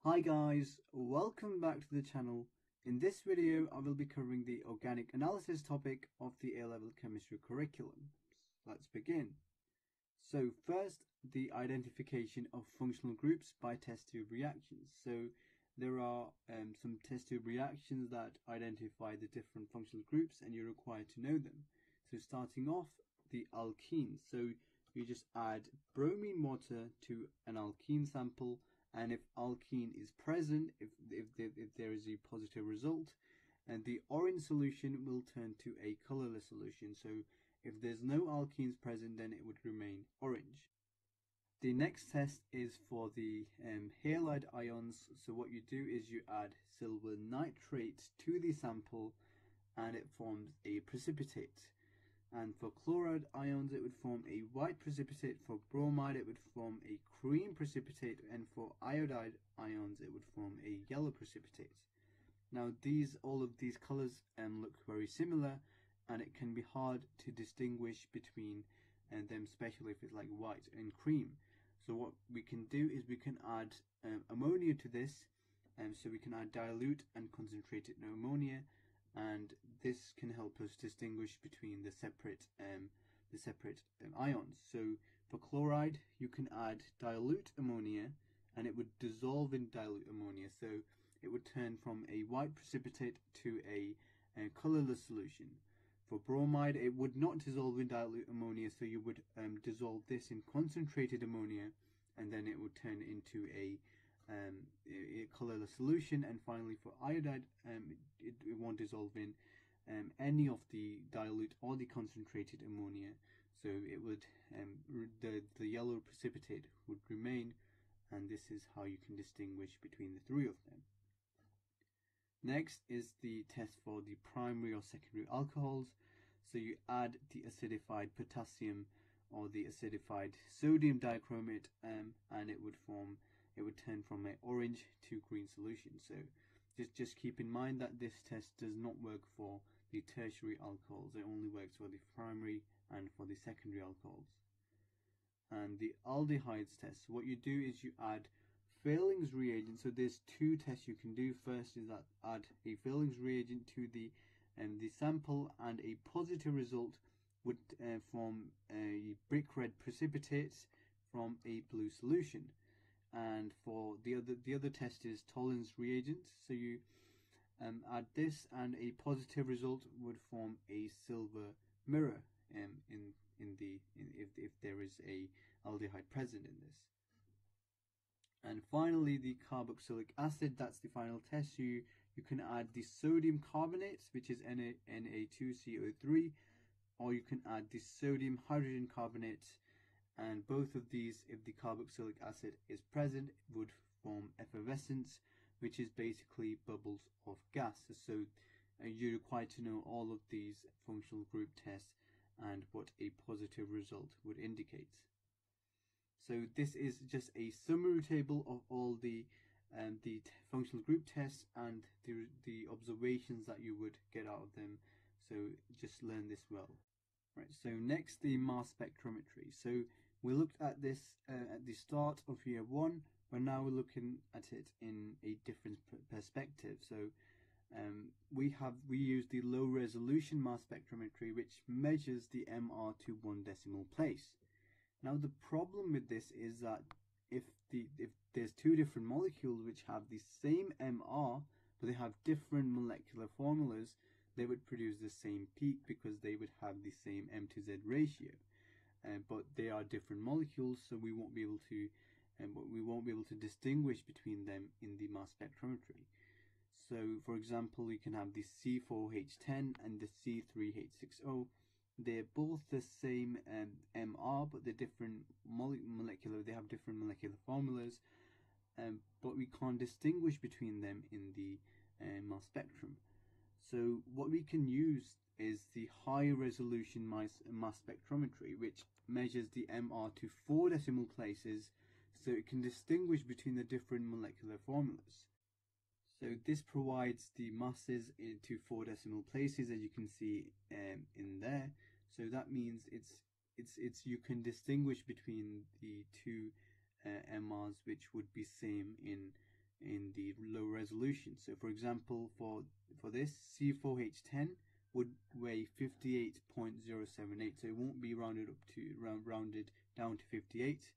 Hi guys, welcome back to the channel. In this video I will be covering the organic analysis topic of the A-level chemistry curriculum. Let's begin. So first, the identification of functional groups by test tube reactions. So there are some test tube reactions that identify the different functional groups and you're required to know them. So starting off, the alkenes. So you just add bromine water to an alkene sample, and if alkene is present, if there is a positive result, and the orange solution will turn to a colorless solution. So if there's no alkenes present, then it would remain orange. The next test is for the halide ions. So what you do is you add silver nitrate to the sample and it forms a precipitate. And for chloride ions, it would form a white precipitate. For bromide, it would form a cream precipitate. And for iodide ions, it would form a yellow precipitate. Now, all of these colors look very similar, and it can be hard to distinguish between them, especially if it's like white and cream. So what we can do is we can add ammonia to this. So we can add dilute and concentrated ammonia, and this can help us distinguish between the separate ions. So for chloride, you can add dilute ammonia and it would dissolve in dilute ammonia, so it would turn from a white precipitate to a colorless solution. For bromide, it would not dissolve in dilute ammonia, so you would dissolve this in concentrated ammonia and then it would turn into a colorless solution. And finally for iodide, it won't dissolve in any of the dilute or the concentrated ammonia, so it would the yellow precipitate would remain, and this is how you can distinguish between the three of them. Next is the test for the primary or secondary alcohols. So you add the acidified potassium or the acidified sodium dichromate, and it would turn from an orange to green solution. So just keep in mind that this test does not work for the tertiary alcohols. It only works for the primary and for the secondary alcohols. And the aldehydes test, what you do is you add Fehling's reagent. So there's two tests you can do. First is that add a Fehling's reagent to the sample, and a positive result would form a brick red precipitate from a blue solution. And for the other test is Tollens reagent. So you add this, and a positive result would form a silver mirror if there is a aldehyde present in this. And finally, the carboxylic acid, that's the final test. You can add the sodium carbonate, which is Na2CO3, or you can add the sodium hydrogen carbonate. And both of these, if the carboxylic acid is present, would form effervescence, which is basically bubbles of gas. So you're required to know all of these functional group tests and what a positive result would indicate. So this is just a summary table of all the functional group tests and the observations that you would get out of them. So just learn this well. Right, so next, the mass spectrometry. So we looked at this at the start of year 1, but now we're looking at it in a different perspective. So we use the low resolution mass spectrometry, which measures the MR to 1 decimal place. Now the problem with this is that if there's two different molecules which have the same MR but they have different molecular formulas, they would produce the same peak because they would have the same M to Z ratio. But they are different molecules, so we won't be able to distinguish between them in the mass spectrometry. So for example, you can have the C4H10 and the C3H6O. They're both the same MR, but they're different they have different molecular formulas, but we can't distinguish between them in the mass spectrum. So what we can use is the high resolution mass spectrometry, which measures the MR to 4 decimal places, so it can distinguish between the different molecular formulas. So this provides the masses into 4 decimal places, as you can see in there. So that means you can distinguish between the two MRs, which would be same in resolution. So for example, for this, C4H10 would weigh 58.078, so it won't be rounded down to 58.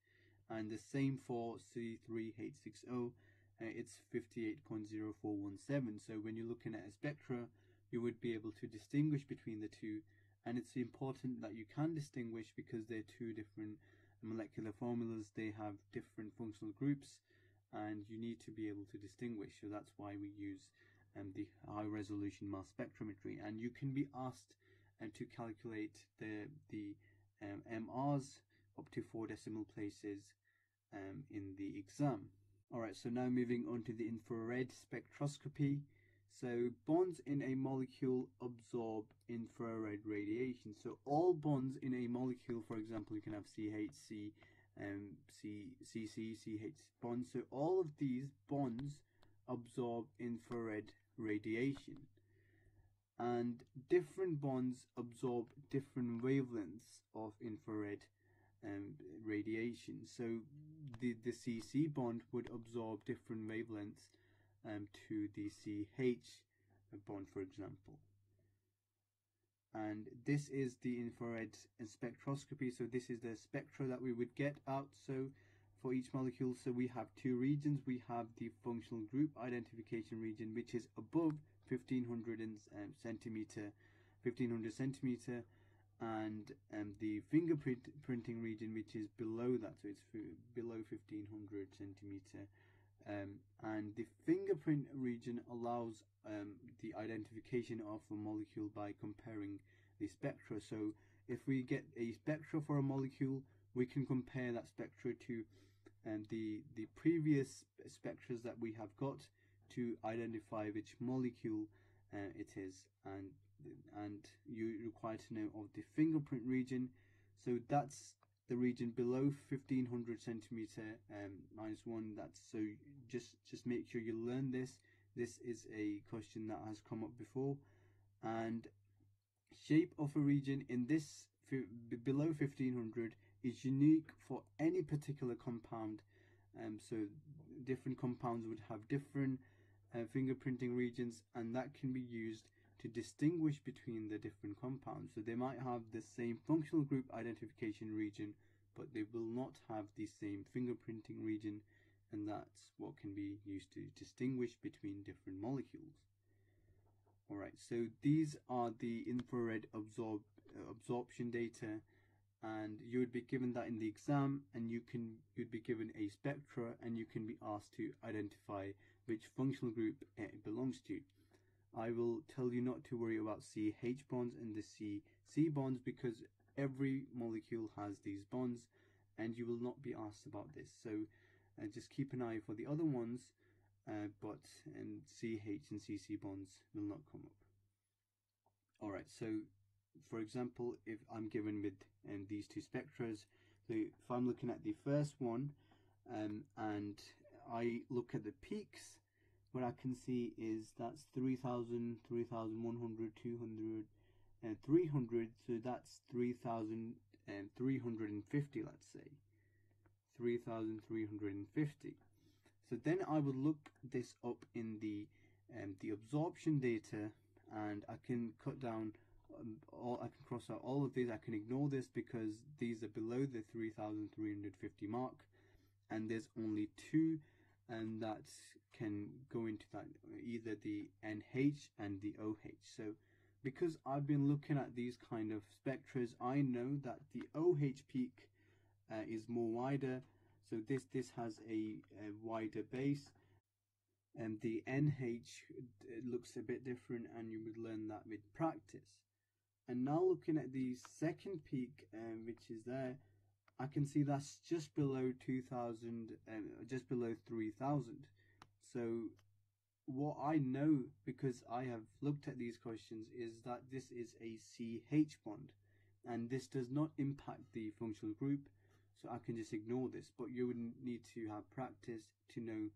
And the same for C3H60, it's 58.0417. So when you're looking at a spectra, you would be able to distinguish between the two, and it's important that you can distinguish because they're two different molecular formulas. They have different functional groups, and you need to be able to distinguish. So that's why we use the high resolution mass spectrometry. And you can be asked to calculate the MRs up to 4 decimal places in the exam. Alright, so now moving on to the infrared spectroscopy. So bonds in a molecule absorb infrared radiation. So all bonds in a molecule, for example, you can have CH, CC, CH bonds. So all of these bonds absorb infrared radiation. And different bonds absorb different wavelengths of infrared radiation. So the CC bond would absorb different wavelengths to the CH bond, for example. And this is the infrared spectroscopy. So this is the spectra that we would get out. So for each molecule, so we have two regions. We have the functional group identification region, which is above 1500 centimeter, and the fingerprinting region, which is below that, so it's below 1500 centimeter. And the fingerprint region allows the identification of a molecule by comparing the spectra. So if we get a spectra for a molecule, we can compare that spectra to the previous spectras that we have got to identify which molecule it is. And you require to know of the fingerprint region. So that's the region below 1500 centimeter -1. That's so just make sure you learn this. This is a question that has come up before. And shape of a region in this below 1500 is unique for any particular compound. So different compounds would have different fingerprinting regions, and that can be used to distinguish between the different compounds. So they might have the same functional group identification region, but they will not have the same fingerprinting region, and that's what can be used to distinguish between different molecules. Alright, so these are the infrared absorption data, and you would be given that in the exam, and you'd be given a spectra, and you can be asked to identify which functional group it belongs to. I will tell you not to worry about CH bonds and the CC bonds, because every molecule has these bonds, and you will not be asked about this. So just keep an eye for the other ones, but CH and CC bonds will not come up. Alright, so for example, if I'm given with these two spectras, so if I'm looking at the first one and I look at the peaks, what I can see is that's 3000, 3100, 200, and 300. So that's 3350, let's say 3350. So then I would look this up in the absorption data, and I can cut down I can cross out all of these. I can ignore this because these are below the 3350 mark, and there's only two, and that can go into that, either the NH and the OH. So because I've been looking at these kind of spectras, I know that the OH peak is more wider. So this has a wider base, and the NH looks a bit different, and you would learn that with practice. And now looking at the second peak, which is there, I can see that's just below 2000, just below 3000. So what I know, because I have looked at these questions, is that this is a CH bond, and this does not impact the functional group, so I can just ignore this. But you would need to have practice to know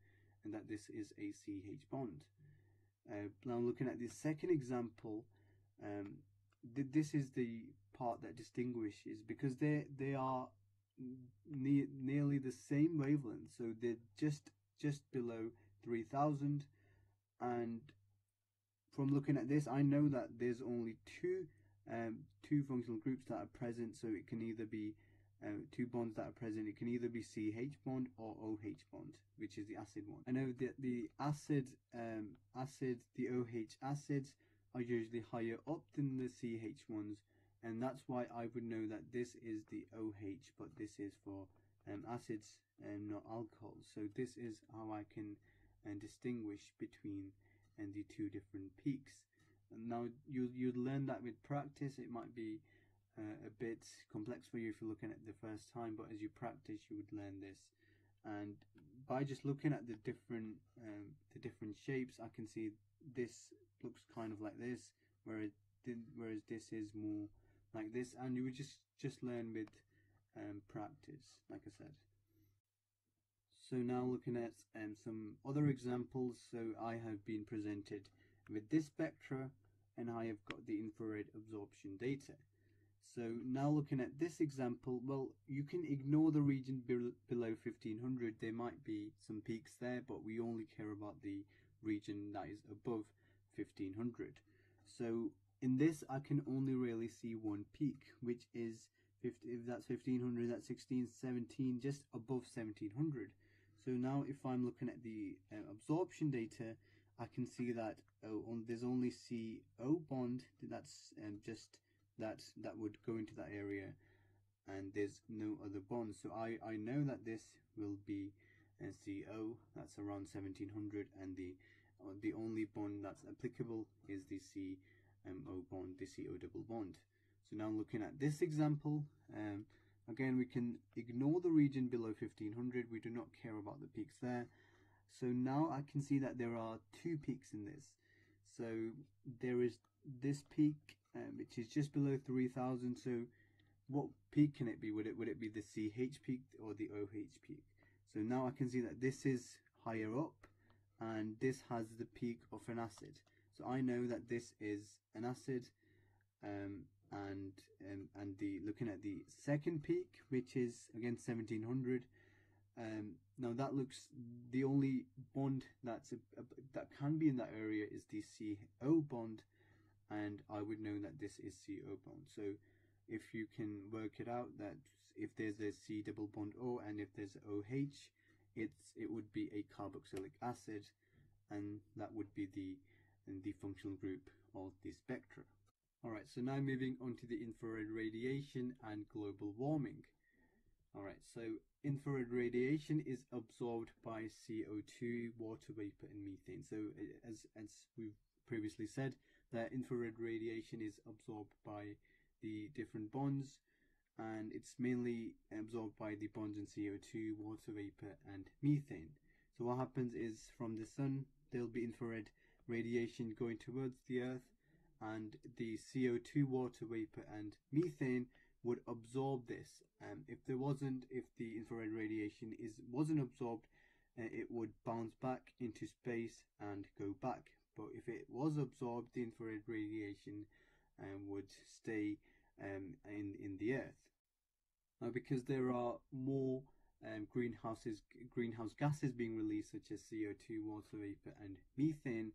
that this is a CH bond. Now looking at the second example, this is the part that distinguishes, because they are nearly the same wavelength, so they're just below 3000, and from looking at this, I know that there's only two functional groups that are present, so it can either be two bonds that are present. It can either be CH bond or OH bond, which is the acid one. I know that the the OH acids are usually higher up than the CH ones, and that's why I would know that this is the OH, but this is for acids and not alcohols. So this is how I can distinguish between the two different peaks. And now you'd learn that with practice. It might be a bit complex for you if you're looking at it the first time, but as you practice, you would learn this. And by just looking at the different shapes, I can see this looks kind of like this, whereas this is more like this, and you would just learn with practice, like I said. So now looking at some other examples. So I have been presented with this spectra, and I have got the infrared absorption data. So now looking at this example, well, you can ignore the region below 1500. There might be some peaks there, but we only care about the region that is above 1500. So in this, I can only really see one peak, which is, if that's 1500, that's 16, 17, just above 1700. So now if I'm looking at the absorption data, I can see that there's only CO bond, that's just that would go into that area, and there's no other bonds. So I know that this will be CO, that's around 1700, and the only bond that's applicable is the CO bond, the CO double bond. So now looking at this example, again, we can ignore the region below 1500. We do not care about the peaks there. So now I can see that there are two peaks in this. So there is this peak, which is just below 3000. So what peak can it be? Would it be the CH peak or the OH peak? So now I can see that this is higher up, and this has the peak of an acid. So I know that this is an acid, and looking at the second peak, which is again 1700. Now that looks, the only bond that can be in that area is the CO bond, and I would know that this is CO bond. So if you can work it out, that if there's a C double bond O and if there's OH, it would be a carboxylic acid, and that would be the functional group of the spectra. Alright, so now moving on to the infrared radiation and global warming. Alright, so infrared radiation is absorbed by CO2, water vapor, and methane. So as we've previously said, that infrared radiation is absorbed by the different bonds, and it's mainly absorbed by the bonds in CO2, water vapor, and methane. So what happens is, from the sun, there'll be infrared radiation going towards the earth, and the CO2, water vapor, and methane would absorb this. If the infrared radiation wasn't absorbed, it would bounce back into space and go back. But if it was absorbed, the infrared radiation would stay in the earth. Now, because there are more greenhouse gases being released, such as CO2, water vapor, and methane,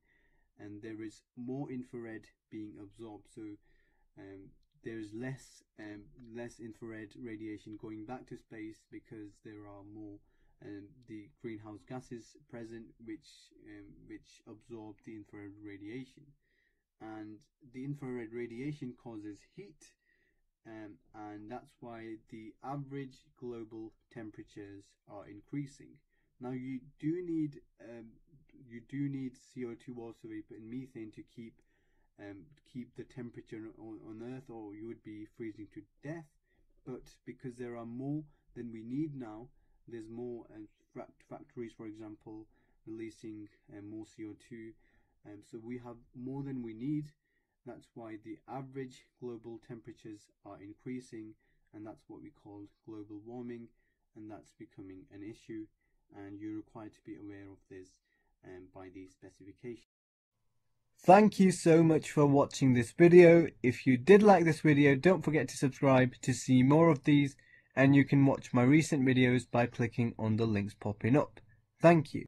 and there is more infrared being absorbed. So there's less infrared radiation going back to space, because there are more the greenhouse gases present, which absorb the infrared radiation, and the infrared radiation causes heat, and that's why the average global temperatures are increasing. Now you do need CO2, water vapor, and methane to keep the temperature on Earth, or you would be freezing to death. But because there are more than we need now, there's more factories, for example, releasing more CO2, so we have more than we need. That's why the average global temperatures are increasing, and that's what we call global warming, and that's becoming an issue, and you're required to be aware of this by the specification. Thank you so much for watching this video. If you did like this video, don't forget to subscribe to see more of these, and you can watch my recent videos by clicking on the links popping up. Thank you.